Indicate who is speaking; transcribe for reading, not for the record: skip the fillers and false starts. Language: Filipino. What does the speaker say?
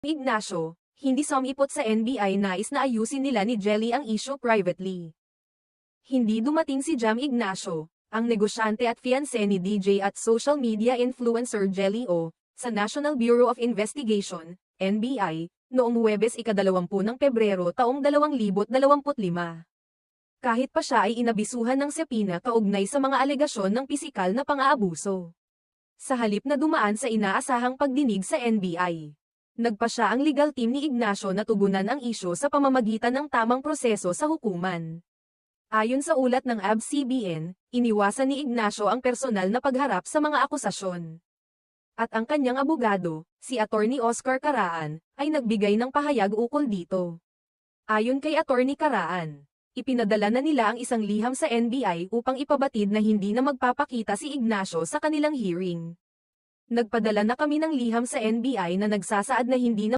Speaker 1: Ignacio, hindi sumipot sa NBI, nais na ayusin nila ni Jelly ang issue privately. Hindi dumating si Jam Ignacio, ang negosyante at fiancé ni DJ at social media influencer Jelly O, sa National Bureau of Investigation, NBI, noong Huwebes 20 ng Pebrero taong 2025. Kahit pa siya ay inabisuhan ng subpoena kaugnay sa mga alegasyon ng pisikal na pang-aabuso. Sa halip na dumaan sa inaasahang pagdinig sa NBI, nagpa siya ang legal team ni Ignacio na tugunan ang isyu sa pamamagitan ng tamang proseso sa hukuman. Ayon sa ulat ng ABS-CBN, iniwasan ni Ignacio ang personal na pagharap sa mga akusasyon. At ang kanyang abogado, si Attorney Oscar Caraan, ay nagbigay ng pahayag ukol dito. Ayon kay Attorney Caraan, ipinadala na nila ang isang liham sa NBI upang ipabatid na hindi na magpapakita si Ignacio sa kanilang hearing. Nagpadala na kami ng liham sa NBI na nagsasaad na hindi na